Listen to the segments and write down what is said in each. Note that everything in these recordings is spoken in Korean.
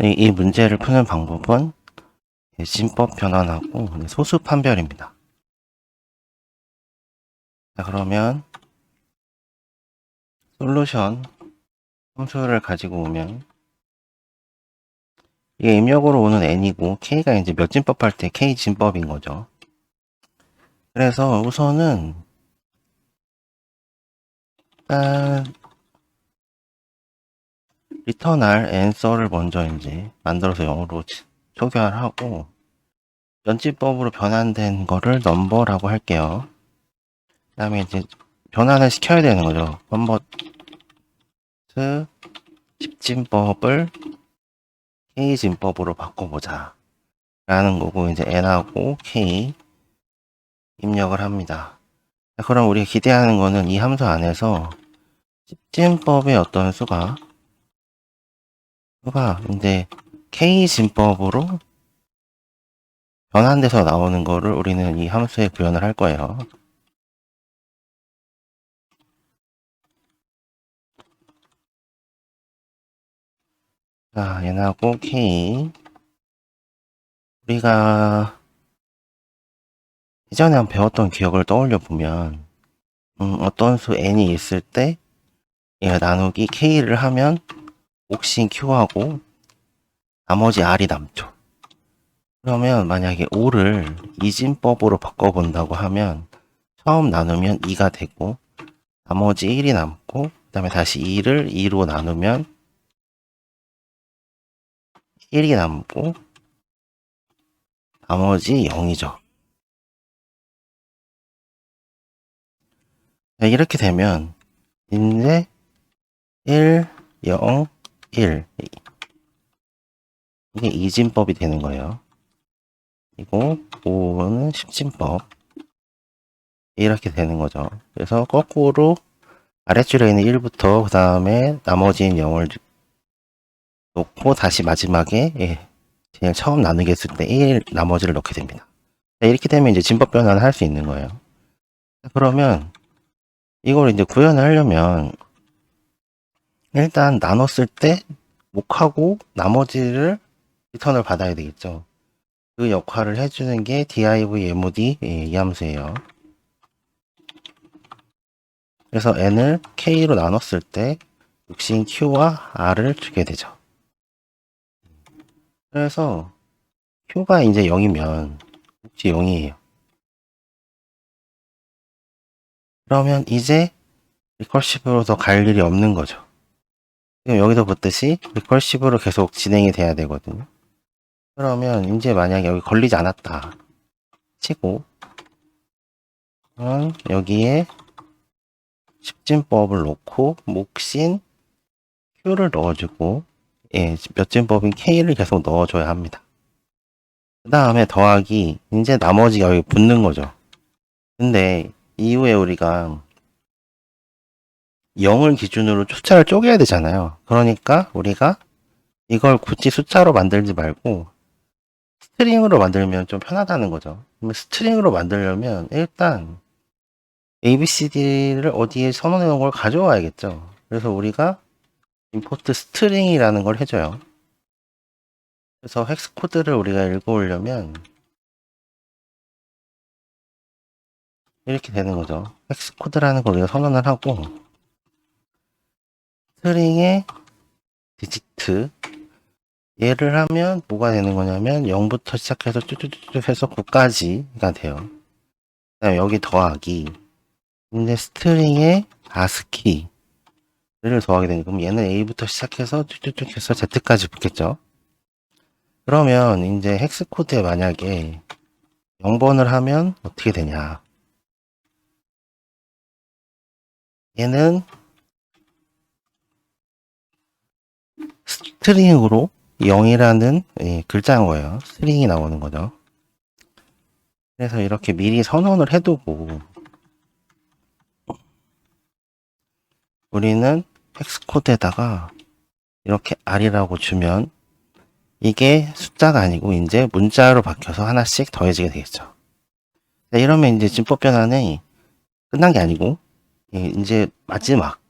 이 문제를 푸는 방법은 진법 변환하고 소수 판별입니다. 자, 그러면 솔루션 함수를 가지고 오면 이게 입력으로 오는 n이고 k가 이제 몇 진법 할 때 k 진법인 거죠. 그래서 우선은 리턴할 answer를 먼저 이제 만들어서 영어로 초기화하고 연집법으로 변환된 거를 넘버라고 할게요. 그 다음에 이제 변환을 시켜야 되는 거죠. 컨버트 10진법을 K진법으로 바꿔보자 라는 거고, 이제 N하고 K 입력을 합니다. 그럼 우리가 기대하는 거는 이 함수 안에서 10진법의 어떤 수가 이제 K진법으로 변환돼서 나오는 거를 우리는 이 함수에 구현을 할 거예요. 자, N하고 K. 우리가 이전에 한 배웠던 기억을 떠올려 보면, 어떤 수 n이 있을 때 얘가 나누기 k를 하면 몫인 q하고 나머지 r이 남죠. 그러면 만약에 5를 이진법으로 바꿔본다고 하면 처음 나누면 2가 되고 나머지 1이 남고, 그 다음에 다시 2를 2로 나누면 1이 남고 나머지 0이죠. 이렇게 되면 이제 1, 0, 1 이게 이진법이 되는 거예요. 그리고 5는 10진법 이렇게 되는 거죠. 그래서 거꾸로 아래줄에 있는 1부터 그 다음에 나머지인 0을 놓고 다시 마지막에 그냥 처음 나누기 했을 때 1 나머지를 넣게 됩니다. 이렇게 되면 이제 진법 변환을 할 수 있는 거예요. 그러면 이걸 이제 구현을 하려면 일단 나눴을 때 몫하고 나머지를 리턴을 받아야 되겠죠. 그 역할을 해주는 게 div 이 함수예요. 그래서 n을 k로 나눴을 때 몫인 q와 r을 주게 되죠. 그래서 q가 이제 0이면 몫이 0이에요. 그러면 이제 리커시브로 더 갈 일이 없는 거죠. 지금 여기서 보듯이 리커시브로 계속 진행이 돼야 되거든요. 그러면 이제 만약에 여기 걸리지 않았다 치고 여기에 10진법을 놓고 몫인 q를 넣어주고 몇 진법인 k를 계속 넣어줘야 합니다. 그 다음에 더하기 이제 나머지가 여기 붙는 거죠. 근데 이후에 우리가 0을 기준으로 숫자를 쪼개야 되잖아요. 그러니까 우리가 이걸 굳이 숫자로 만들지 말고 스트링으로 만들면 좀 편하다는 거죠. 그러면 스트링으로 만들려면 일단 ABCD를 어디에 선언해 놓은 걸 가져와야겠죠. 그래서 우리가 import string이라는 걸 해줘요. 그래서 헥스 코드를 우리가 읽어오려면 이렇게 되는 거죠. 헥스 코드라는 걸 우리가 선언을 하고 스트링의 디지트 얘를 하면 뭐가 되는 거냐면 0부터 시작해서 쭉쭉쭉 해서 9까지가 돼요. 그 다음에 여기 더하기 이제 스트링의 ASCII를 더하게 되니까 그럼 얘는 A부터 시작해서 쭉쭉쭉 해서 Z까지 붙겠죠. 그러면 이제 헥스 코드에 만약에 0번을 하면 어떻게 되냐. 얘는 스트링으로 0이라는 글자인 거예요. 스트링이 나오는 거죠. 그래서 이렇게 미리 선언을 해두고 우리는 헥스 코드에다가 이렇게 R이라고 주면 이게 숫자가 아니고 이제 문자로 바뀌어서 하나씩 더해지게 되겠죠. 이러면 이제 진법 변환이 끝난 게 아니고 이제 마지막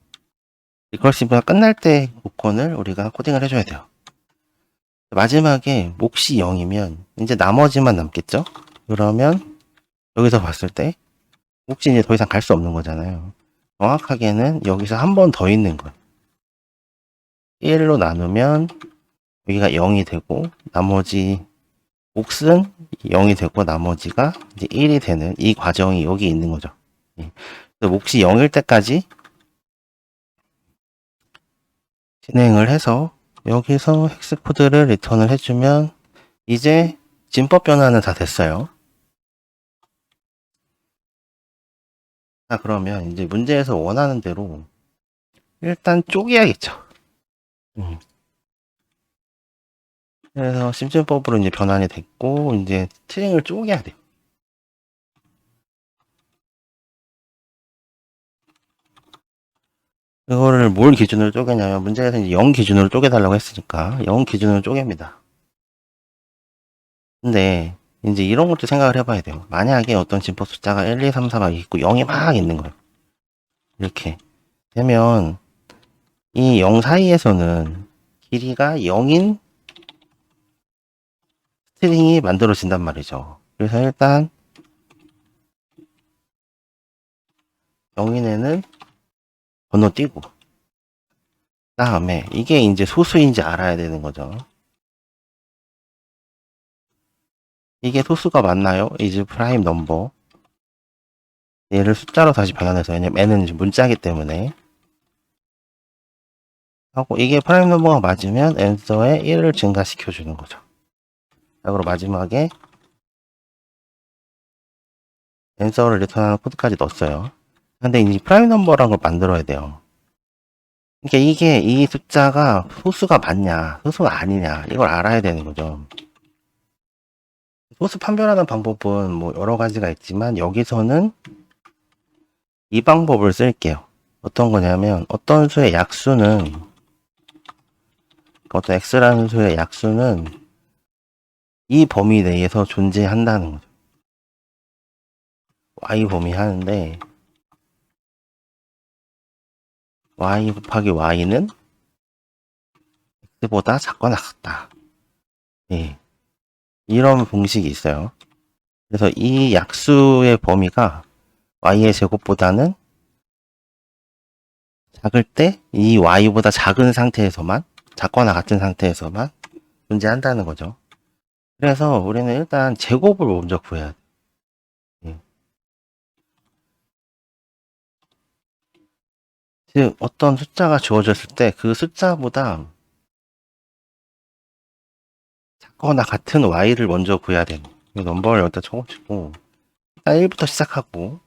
리커시브가 끝날 때 조건을 우리가 코딩을 해줘야 돼요. 마지막에 몫이 0이면 이제 나머지만 남겠죠? 그러면 여기서 봤을 때 몫이 이제 더 이상 갈 수 없는 거잖아요. 정확하게는 여기서 한 번 더 있는 거예요. 1로 나누면 여기가 0이 되고 나머지 몫은 0이 되고 나머지가 이제 1이 되는 이 과정이 여기 있는 거죠. 예. 몫이 0일 때까지 진행을 해서 여기서 헥스 코드를 리턴을 해주면 이제 진법 변화는 다 됐어요. 자, 그러면 이제 문제에서 원하는 대로 일단 쪼개야겠죠. 그래서 심증법으로 이제 변환이 됐고 이제 스트링을 쪼개야 돼요. 이거를 뭘 기준으로 쪼개냐면 문제에서 이제 0 기준으로 쪼개달라고 했으니까 0 기준으로 쪼갭니다. 근데 이제 이런 것도 생각을 해봐야 돼요. 만약에 어떤 진법 숫자가 1, 2, 3, 4가 있고 0이 막 있는 거예요. 이렇게 되면 이 0 사이에서는 길이가 0인 스트링이 만들어진단 말이죠. 그래서 일단 0인에는 건너뛰고 그 다음에 이게 이제 소수인지 알아야 되는 거죠. 이게 소수가 맞나요? is prime number. 얘를 숫자로 다시 변환해서, 왜냐면 n은 문자이기 때문에 하고, 이게 프라임 넘버가 맞으면 answer에 1을 증가시켜 주는 거죠. 자, 그리고 마지막에 answer를 리턴하는 코드까지 넣었어요. 근데 이 프라임 넘버라는 걸 만들어야 돼요. 그러니까 이게 이 숫자가 소수가 맞냐 소수가 아니냐 이걸 알아야 되는 거죠. 소수 판별하는 방법은 뭐 여러 가지가 있지만 여기서는 이 방법을 쓸게요. 어떤 거냐면 어떤 수의 약수는 어떤 x라는 수의 약수는 이 범위 내에서 존재한다는 거죠. y 범위 하는데 y 곱하기 y는 x보다 작거나 같다. 예. 이런 공식이 있어요. 그래서 이 약수의 범위가 y의 제곱보다는 작을 때 이 y보다 작은 상태에서만 작거나 같은 상태에서만 존재한다는 거죠. 그래서 우리는 일단 제곱을 먼저 구해야 돼요. 즉 어떤 숫자가 주어졌을 때 그 숫자보다 작거나 같은 y를 먼저 구해야 되는 거예요. 넘버를 여기다 적어주고 일단 1부터 시작하고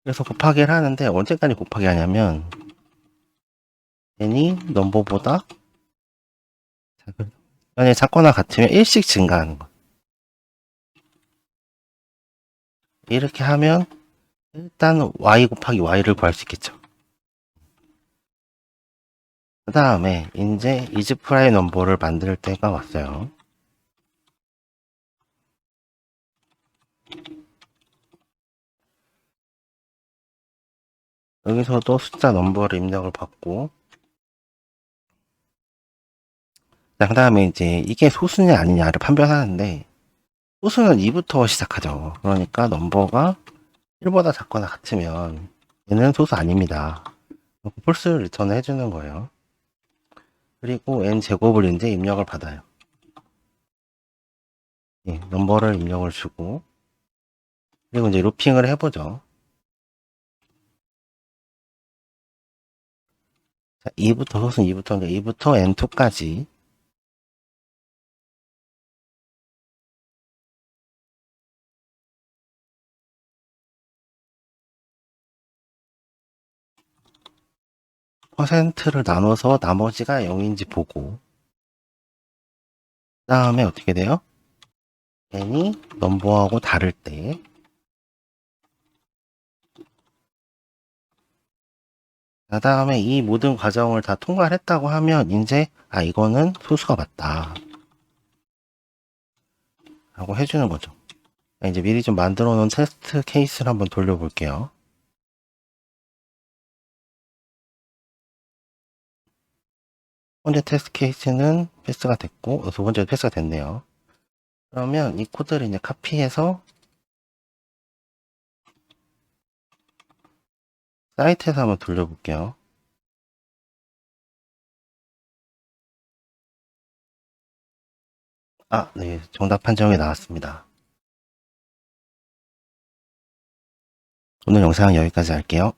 그래서 곱하기를 하는데 언제까지 곱하기 하냐면 n이 넘버보다 만약에 작거나 같으면 1씩 증가하는 거. 이렇게 하면 일단 y 곱하기 y를 구할 수 있겠죠. 그 다음에 이제 is prime 넘버를 만들 때가 왔어요. 여기서도 숫자 넘버를 입력을 받고 그 다음에 이제 이게 소수냐 아니냐를 판별하는데 소수는 2부터 시작하죠. 그러니까 넘버가 1보다 작거나 같으면 얘는 소수 아닙니다. 폴스를 리턴 해주는 거예요. 그리고 n 제곱을 이제 입력을 받아요. 예, 넘버를 입력을 주고 그리고 이제 루핑을 해보죠. 자, 2부터 소수 2부터 n2까지 퍼센트를 나눠서 나머지가 0인지 보고 그 다음에 어떻게 돼요? n이 넘버하고 다를 때 그 다음에 이 모든 과정을 다 통과를 했다고 하면 이제 이거는 소수가 맞다 라고 해주는 거죠. 이제 미리 좀 만들어 놓은 테스트 케이스를 한번 돌려볼게요. 현재 테스트 케이스는 패스가 됐고, 두 번째도 패스가 됐네요. 그러면 이 코드를 이제 카피해서 사이트에서 한번 돌려볼게요. 아, 네. 정답 판정이 나왔습니다. 오늘 영상은 여기까지 할게요.